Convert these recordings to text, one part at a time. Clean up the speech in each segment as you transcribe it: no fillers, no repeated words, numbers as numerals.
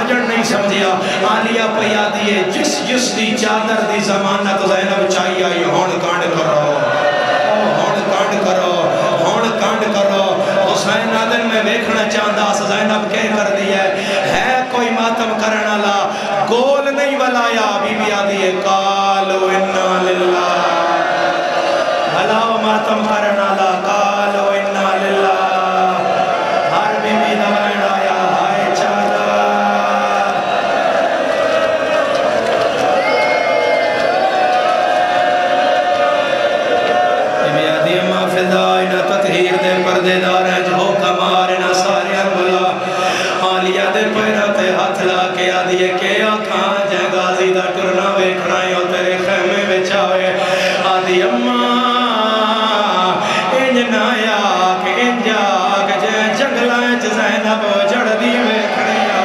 ساجن نہیں سمجھیا آلیہ پیا دیئے جس دی چادر دی زمانت زینب چاہیے آئی ہون کانڈ کرو ہون کانڈ کرو ہون کانڈ کرو حسین آدن میں ویکھنا چاہندہ زینب کہہ کر دیا ہے کوئی ماتم کرنا لا گول نہیں ولایا بی بی آدیئے قالو انا للہ بھلاو ماتم کرنا لا قالو انا للہ ہر بی بی دوائن آیا ہائے چادر بی بی آدیئے محفظائی نہ تطہیر دے پردے دار ہیں جو کمارے نہ سارے بلا آلیہ دے پیراتے ہاتھ لا کے آدیئے کہ آکھاں جائے غازی دا ٹرنا ویکھنائیں اور تیرے خیمے بچاوے آدھی اماں انجنایا کہ انجاگ جائے جنگلائیں زینب جڑ دی ویکھنیا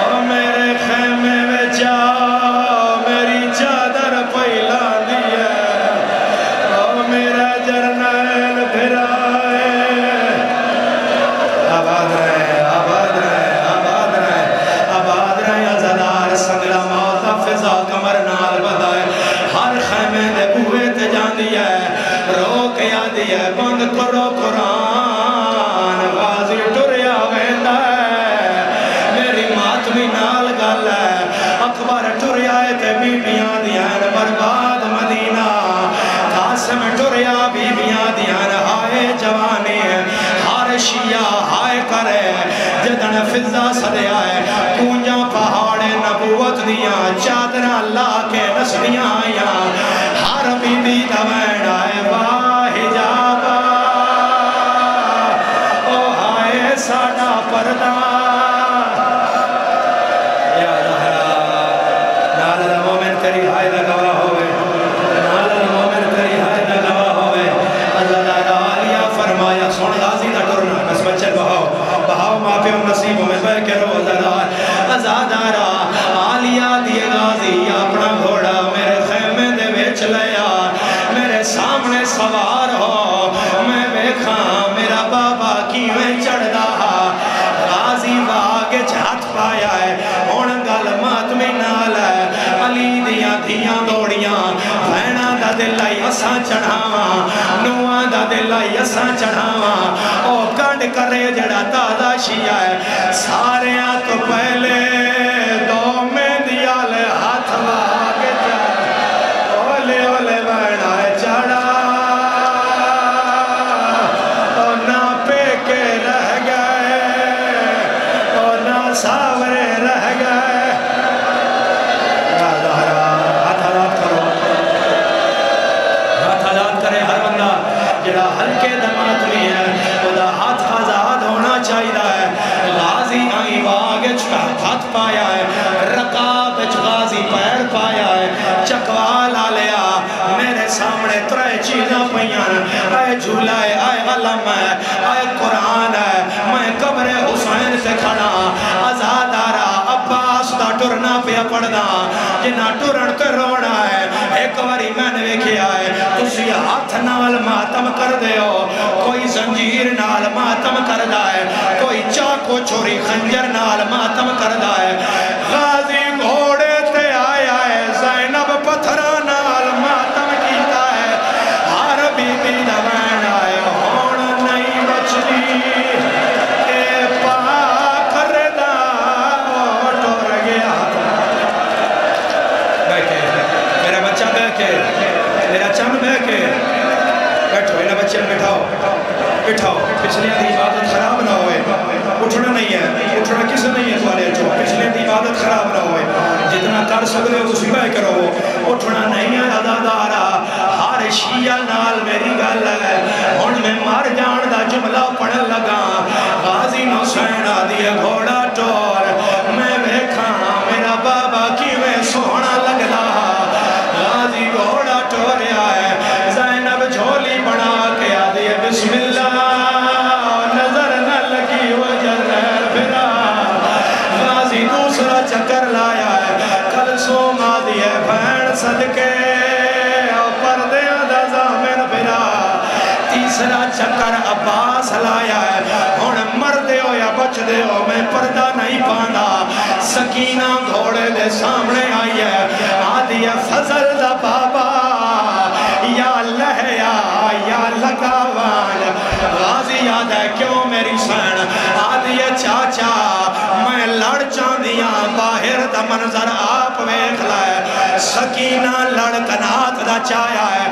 اور میرے خیمے بچاو میری چادر پہلان دیا اور میرا جرنیل پھرائے آباد رہے آباد رہے آباد رہے آباد رہے ازدار سنگلہ موت فضا کمر نال بدائے ہر خیمے دے بوئے تے جان دیا ہے روک یاد دیا ہے بند کرو قرآن غازی ٹریا ویندہ ہے میری ماتمی نال گل ہے اکبر ٹریا ہے تے بی بیاں دیا ہے برباد مدینہ قاسم ٹریا بی بیاں دیا ہے ہائے جوانی ہے ہر شیعہ ہائے کرے جدن فضا سدیا ہے کونجا پہاڑے نبوت دیا چادر اللہ کے نسلیاں آیا ہر بی بی دوائن آئے واہ جابا او ہائے ساڑا پردہ یا زہرا نال المومن تری ہائے لگوا ہوئے نال المومن تری ہائے لگوا ہوئے اللہ عالیہ فرمایا سن غازی نہ ٹرنا بس بچر بہاؤ ماں پہ نصیب میں بے کے روزدار ازادارا عالیہ دیے غازی اپنا گھوڑا میرے خیمے دے بیچ لیا میرے سامنے سوار ہو میں بیکھا میرا بابا کی میں چڑھ دا غازی باغ ہاتھ پایا ہے ہون گل ماتمی نال ہے علی دیاں دھیاں دوڑیاں بھینا دا دلائی اساں چڑھاواں نوان دا دلائی اساں چڑھاواں او کانڈ کرے جڑا دادا شیعہ ہے سارے تو پہلے دو میں دیال ہاتھ باغ جائے اولے اولے بہنا ہے چڑھا اور نہ پے کے رہ گئے اور نہ ساورے رہ گئے یا زہرا ہاتھ آزاد کرو ہاتھ آزاد کرے ہر بندہ جڑا ہلکے دمات میں ہے وہ دا ہاتھ آزاد ہونا چاہیے ہے غازی آئی باغ ہاتھ پایا ہے رکاب غازی پیر پایا ہے چکوال آلیا میرے سامنے ترے چیزاں پہیاں اے جھولا ہے اے علم ہے اے قرآن ہے میں قبر حسین سے کھڑا ازادارا عباس دا ٹرنا پہ پڑھنا جنا ٹرن تے رونا ہے ایک واری میں نے ویکھیا ہے تسی ہاتھ نال ماتم کر دے ہو کوئی زنجیر نال ماتم کر دا ہے کوئی چاکو چھوری خنجر نال ماتم کر دا ہے غازی گھوڑے تے آیا ہے زینب پتھرا نال ماتم کیتا ہے ہر بی بی دوائن آئے ہون نہیں بچنی اے پاک ردا وہ ٹور گیا بیٹھے میرا بچہ بیٹھے میرا چند بیٹھے بیٹھو انہیں بچے بٹھاؤ بٹھاؤ پچھلے دی عبادت خراب نہ ہوئے اٹھنا نہیں ہے اٹھنا کس نہیں ہے تمہارے جو پچھلے دی عبادت خراب نہ ہوئے جتنا کر سکتے ہو اسی بے کرو اٹھنا نہیں ہے عزادارا ہر شیعہ نال میری گل ہے ہن میں مار جان دا جملہ پڑھن لگا غازی حسین آدھی گھوڑا ٹور میں بیکھا میرا بابا کی میں سونا لگلا غازی گھوڑا ٹوریا ہے زینب جھولی بنا کے آدھی بسم اللہ نظر نہ لگی وجر پھرا غازی دوسرا چکر لایا ہے کل سوم آدھی ہے بھین صدقے پردے دا زامن پھرا تیسرا چکر عباس لایا ہے ہن مر دے ہو یا بچ دے ہو میں پردہ نہیں پانا سکینہ گھوڑے دے سامنے آئی ہے آدھی فضل دا بابا یا لہیا یا لگاوان غازی یاد ہے کیوں میری سین آدھی چاچا میں لڑ چاندیاں باہر دا منظر آپ ویکھ لائے سکینہ لڑکنات دا چایا ہے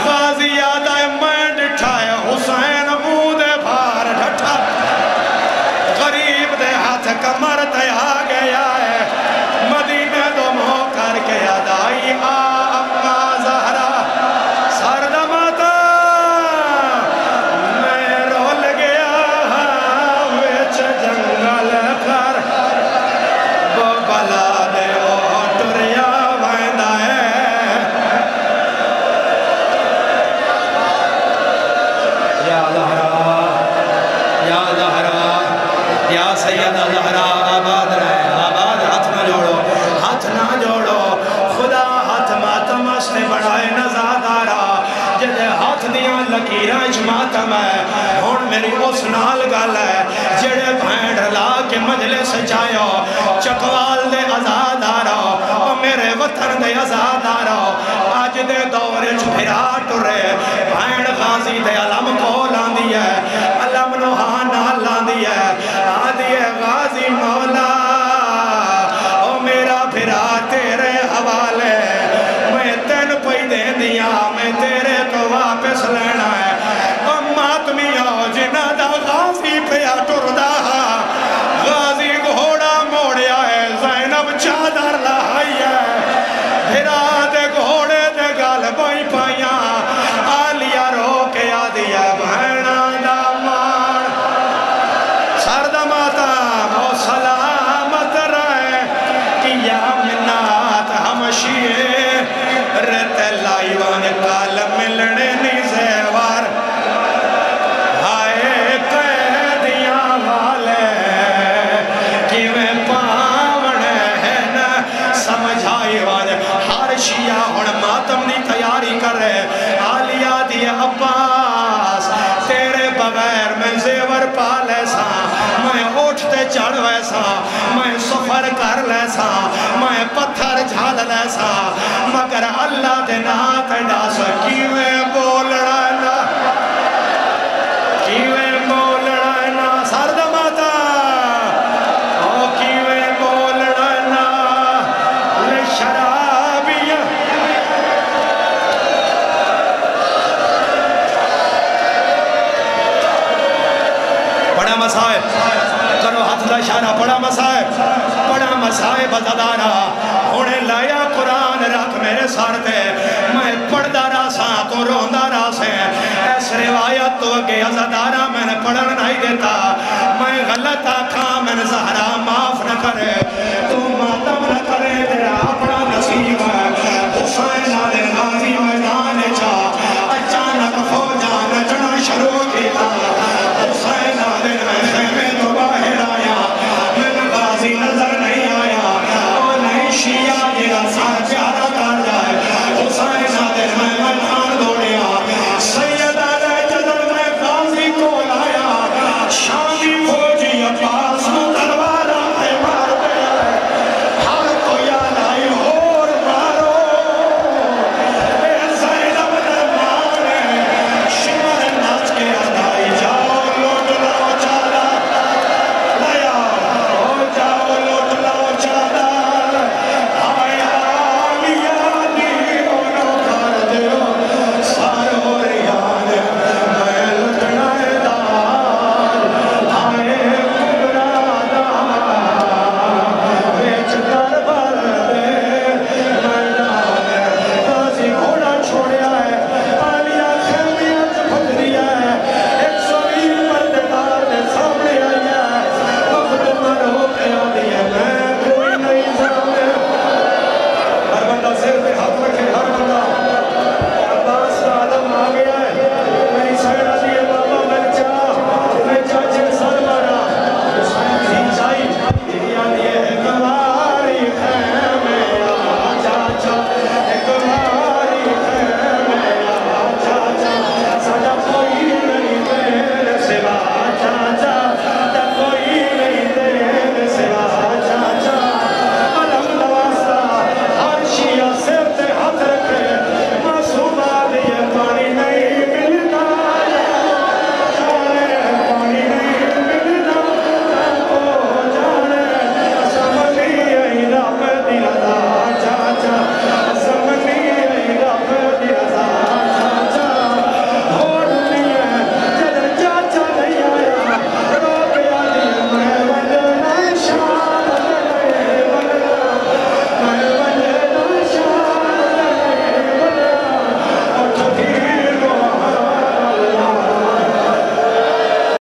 غازی یاد ہے میں ڈٹھا ہے حسین مودے بھار ڈھٹھا غریب دے ہاتھ کمر تے آ گیا ہے مدینہ دو مو کر کے یاد آئی اما زہرا سرد ماتا میں رول گیا ویچ جنگل کر وہ بلا دے وہ ٹریا ویندہ ہے یا زہرا یا زہرا یا سیدہ زہرا آباد رہے آباد ہاتھ نہ جوڑو ہاتھ نہ جوڑو خدا ہاتھ ماتم اسے بڑھائے نزادارا جدے ہاتھ دیاں لکیرہ اجماتم ہے ہون میری اس نال گل ہے جڑے بھینڈ لا کے مجلس جائیو چکوال دے ازادارا اور میرے وطن دے ازادارا آج دے دورج پھرا ٹرے بھینڈ غازی دے علم کو لاندی ہے علم نوحانہ لاندی ہے آدھی غازی مولا او میرا پھرا تیرے حوالے میں تین پئی دے دیا میں تیرے تو واپس لینا ہے ماتمی آؤ جنہ دا غازی پیا ٹردہ غازی گھوڑا موڑیا ہے زینب چادر لائی ہے پھرا دے گھوڑے دے گال بائی پائیاں آلیا رو کے آدیا بہنہ دا مان سرد ماتا مو سلامت رہے کیا منات ہمشیے رت لائیوان کال ملنے نیزیوار ہائے قیدیاں والے کیویں پاون ہے نا سمجھائی والے ہر شیعہ ہن ماتم دی تیاری کر رہے آلیا دی عباس تیرے بغیر میں زیور پا لیسا میں اٹھتے چڑھ ویسا میں سفر کر لیسا میں پتھر جھال لیسا مگر اللہ دے نات ڈاس کیویں بول رہنا کیویں بول رہنا سرد ماتا او کیویں بول رہنا لے شرابیاں بڑا مسائب کرو ہاتھ دا اشارہ بڑا مسائب ازادارا ہونے لایا قرآن رکھ میرے سارتے میں پڑھدا راسا تو روندہ راسے ایس روایت تو اگے ازادارا میں نے پڑھن نہیں دیتا میں غلط